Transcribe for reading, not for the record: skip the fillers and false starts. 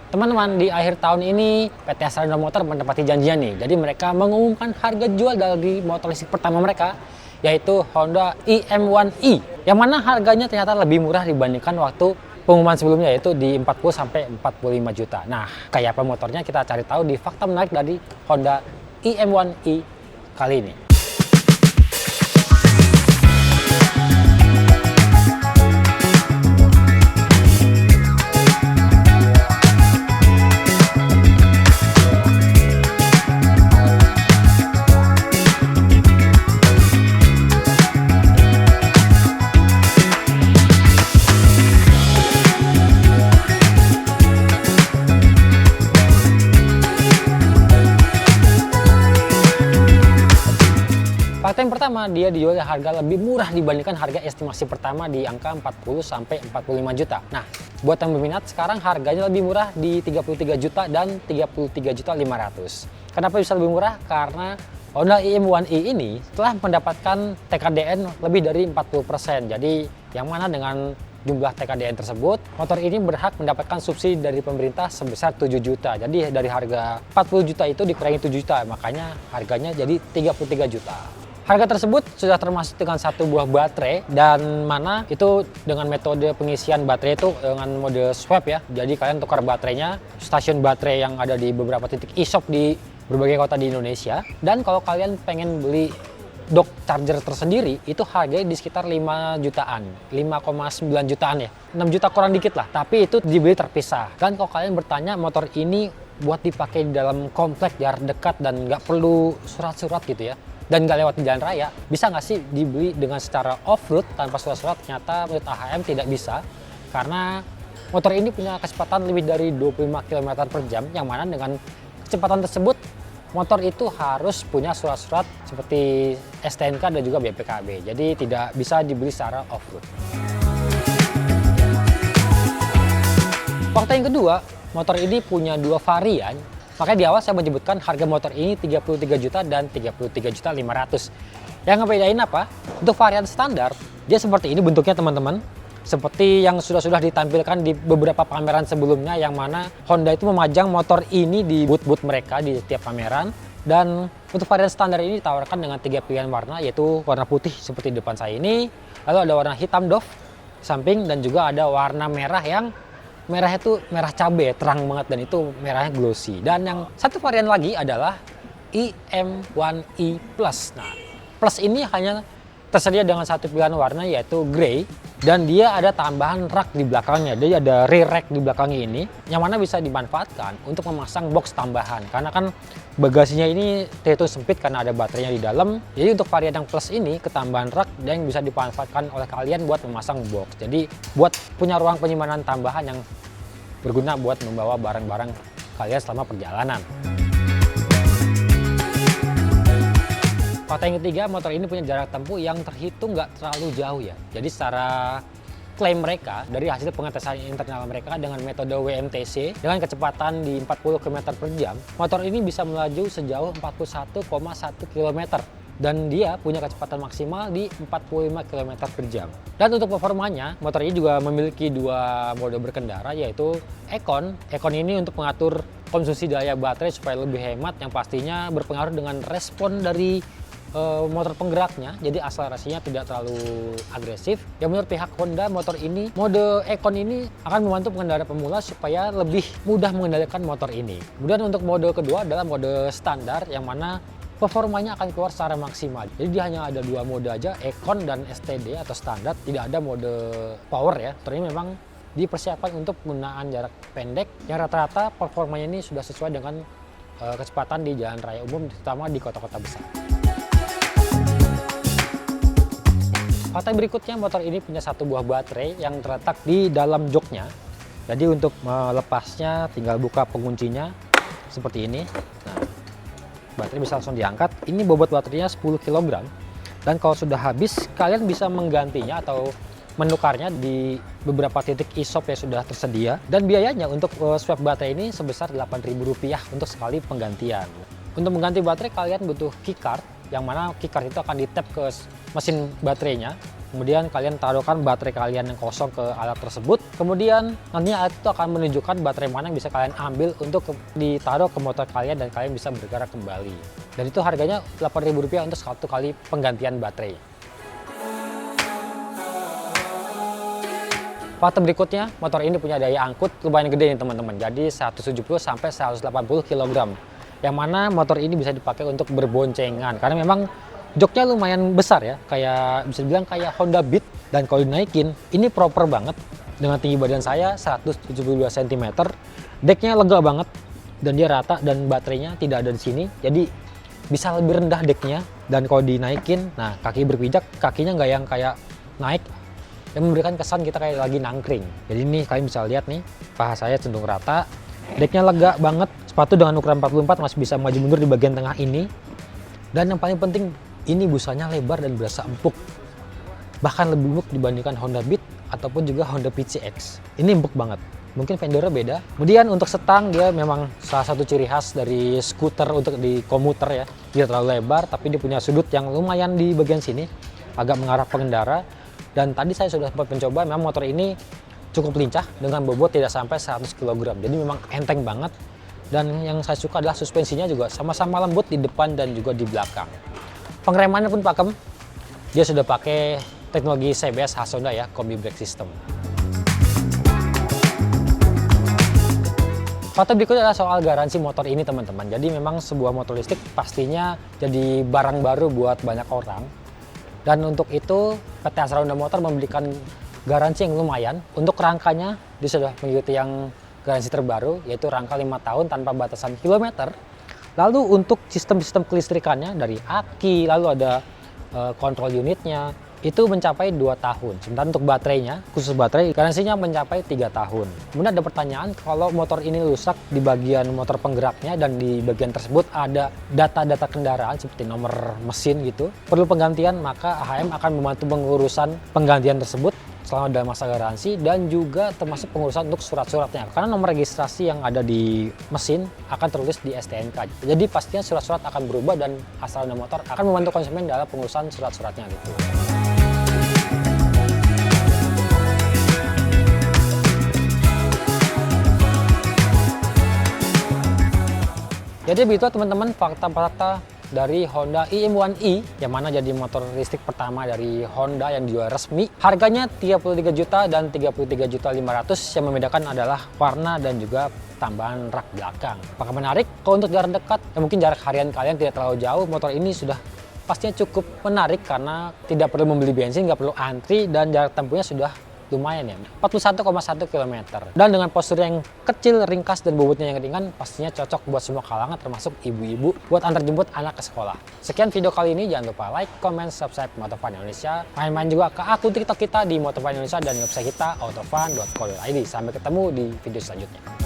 Teman-teman, di akhir tahun ini PT Astra Motor menepati janjinya nih. Jadi mereka mengumumkan harga jual dari motor listrik pertama mereka, yaitu Honda IM1i. Yang mana harganya ternyata lebih murah dibandingkan waktu pengumuman sebelumnya, yaitu di 40 sampai 45 juta. Nah, kayak apa motornya kita cari tahu di fakta menarik dari Honda IM1i kali ini. Fakta yang pertama, dia dijual harga lebih murah dibandingkan harga estimasi pertama di angka 40 sampai 45 juta. Nah, buat yang berminat sekarang harganya lebih murah di 33 juta dan 33 juta 500. Kenapa bisa lebih murah? Karena Honda IM1i ini telah mendapatkan TKDN lebih dari 40%. Jadi yang mana dengan jumlah TKDN tersebut, motor ini berhak mendapatkan subsidi dari pemerintah sebesar 7 juta. Jadi dari harga 40 juta itu dikurangi 7 juta, makanya harganya jadi 33 juta. Harga tersebut sudah termasuk dengan satu buah baterai, dan mana itu dengan metode pengisian baterai itu dengan mode swap ya. Jadi kalian tukar baterainya, stasiun baterai yang ada di beberapa titik e-shop di berbagai kota di Indonesia. Dan kalau kalian pengen beli dock charger tersendiri, itu harganya di sekitar 5 jutaan, 5,9 jutaan ya. 6 juta kurang dikit lah, tapi itu dibeli terpisah. Dan kalau kalian bertanya motor ini buat dipakai di dalam komplek jarak dekat dan nggak perlu surat-surat gitu ya, dan nggak lewat di jalan raya, bisa nggak sih dibeli dengan secara off-road tanpa surat-surat? Ternyata menurut AHM tidak bisa, karena motor ini punya kecepatan lebih dari 25 km per jam, yang mana dengan kecepatan tersebut motor itu harus punya surat-surat seperti STNK dan juga BPKB, jadi tidak bisa dibeli secara off-road. Fakta yang kedua, motor ini punya dua varian. Makanya di awal saya menyebutkan harga motor ini 33 juta dan 33 juta 500. Yang ngebedain apa? Untuk varian standar, dia seperti ini bentuknya teman-teman. Seperti yang sudah ditampilkan di beberapa pameran sebelumnya, yang mana Honda itu memajang motor ini di booth-booth mereka di setiap pameran. Dan untuk varian standar ini ditawarkan dengan 3 pilihan warna, yaitu warna putih seperti di depan saya ini, lalu ada warna hitam doff samping, dan juga ada warna merah yang merah itu merah cabai, terang banget, dan itu merahnya glossy. Dan yang satu varian lagi adalah IM1i Plus. Nah, Plus ini hanya tersedia dengan satu pilihan warna, yaitu grey, dan dia ada tambahan rak di belakangnya. Dia ada rear rack di belakangnya ini, yang mana bisa dimanfaatkan untuk memasang box tambahan. Karena kan bagasinya ini terhitung sempit karena ada baterainya di dalam. Jadi untuk varian yang Plus ini ketambahan rak yang bisa dimanfaatkan oleh kalian buat memasang box. Jadi buat punya ruang penyimpanan tambahan yang berguna buat membawa barang-barang kalian selama perjalanan. Fakta yang ketiga, motor ini punya jarak tempuh yang terhitung nggak terlalu jauh ya. Jadi secara klaim mereka, dari hasil pengetesan internal mereka dengan metode WMTC dengan kecepatan di 40 km per jam, motor ini bisa melaju sejauh 41,1 km. Dan dia punya kecepatan maksimal di 45 km per jam. Dan untuk performanya, motor ini juga memiliki dua mode berkendara, yaitu Econ. Econ ini untuk mengatur konsumsi daya baterai supaya lebih hemat, yang pastinya berpengaruh dengan respon dari motor penggeraknya, jadi akselerasinya tidak terlalu agresif. Yang menurut pihak Honda, motor ini, mode Econ ini akan membantu pengendara pemula supaya lebih mudah mengendalikan motor ini. Kemudian untuk mode kedua adalah mode standar, yang mana performanya akan keluar secara maksimal. Jadi dia hanya ada dua mode aja, Econ dan STD atau standar, tidak ada mode power ya. Motor ini memang dipersiapkan untuk penggunaan jarak pendek, yang rata-rata performanya ini sudah sesuai dengan kecepatan di jalan raya umum, terutama di kota-kota besar. Fakta berikutnya, motor ini punya satu buah baterai yang terletak di dalam joknya. Jadi untuk melepasnya tinggal buka penguncinya seperti ini. Nah, baterai bisa langsung diangkat. Ini bobot baterainya 10 kg. Dan kalau sudah habis, kalian bisa menggantinya atau menukarnya di beberapa titik e-shop yang sudah tersedia. Dan biayanya untuk swap baterai ini sebesar Rp8.000 untuk sekali penggantian. Untuk mengganti baterai kalian butuh keycard, yang mana keycard itu akan di-tap ke mesin baterainya. Kemudian kalian taruhkan baterai kalian yang kosong ke alat tersebut. Kemudian nantinya alat itu akan menunjukkan baterai mana yang bisa kalian ambil untuk ditaruh ke motor kalian dan kalian bisa bergerak kembali. Dan itu harganya Rp8.000 untuk 1 kali penggantian baterai. Fakta berikutnya, motor ini punya daya angkut lumayan gede nih teman-teman. Jadi 170 sampai 180 kg. Yang mana motor ini bisa dipakai untuk berboncengan karena memang joknya lumayan besar ya, kayak bisa dibilang kayak Honda Beat. Dan kalau dinaikin, ini proper banget dengan tinggi badan saya 172 cm. Decknya lega banget dan dia rata dan baterainya tidak ada di sini. Jadi bisa lebih rendah decknya dan kalau dinaikin, nah kaki berpijak, kakinya nggak yang kayak naik yang memberikan kesan kita kayak lagi nangkring. Jadi ini kalian bisa lihat nih, paha saya cenderung rata, decknya lega banget, sepatu dengan ukuran 44 masih bisa maju mundur di bagian tengah ini. Dan yang paling penting, ini busanya lebar dan berasa empuk, bahkan lebih empuk dibandingkan Honda Beat ataupun juga Honda PCX. Ini empuk banget, mungkin vendornya beda. Kemudian untuk setang, dia memang salah satu ciri khas dari skuter untuk di komuter ya. Dia terlalu lebar, tapi dia punya sudut yang lumayan di bagian sini, agak mengarah pengendara. Dan tadi saya sudah sempat mencoba, memang motor ini cukup lincah dengan bobot tidak sampai 100 kg. Jadi memang enteng banget. Dan yang saya suka adalah suspensinya juga sama-sama lembut di depan dan juga di belakang. Pengeremannya pun pakem. Dia sudah pakai teknologi CBS khas Honda ya, Combi Brake System. Fakta berikutnya adalah soal garansi motor ini teman-teman. Jadi memang sebuah motor listrik pastinya jadi barang baru buat banyak orang. Dan untuk itu PT Astra Honda Motor memberikan garansi yang lumayan. Untuk rangkanya dia sudah mengikuti yang garansi terbaru, yaitu rangka 5 tahun tanpa batasan kilometer. Lalu untuk sistem-sistem kelistrikannya dari aki, lalu ada kontrol unitnya, itu mencapai 2 tahun. Sementara untuk baterainya, khusus baterai, garansinya mencapai 3 tahun. Kemudian ada pertanyaan, kalau motor ini rusak di bagian motor penggeraknya dan di bagian tersebut ada data-data kendaraan seperti nomor mesin gitu, perlu penggantian, maka AHM akan membantu pengurusan penggantian tersebut selama dalam masa garansi dan juga termasuk pengurusan untuk surat-suratnya. Karena nomor registrasi yang ada di mesin akan tertulis di STNK. Jadi pastinya surat-surat akan berubah dan Astra Honda Motor akan membantu konsumen dalam pengurusan surat-suratnya gitu. Jadi begitu teman-teman fakta-fakta dari Honda IM1i yang mana jadi motor listrik pertama dari Honda yang dijual resmi. Harganya 33 juta dan 33.500.000. Yang membedakan adalah warna dan juga tambahan rak belakang. Apakah menarik? Kalau untuk jarak dekat, ya mungkin jarak harian kalian tidak terlalu jauh, motor ini sudah pastinya cukup menarik karena tidak perlu membeli bensin, nggak perlu antri, dan jarak tempuhnya sudah lumayan ya, 41,1 km. Dan dengan postur yang kecil, ringkas, dan bobotnya yang ringan, pastinya cocok buat semua kalangan termasuk ibu-ibu buat antar jemput anak ke sekolah. Sekian video kali ini, jangan lupa like, comment, subscribe Motovun Indonesia. Main-main juga ke akun TikTok kita di Motovun Indonesia dan website kita autofun.co.id. Sampai ketemu di video selanjutnya.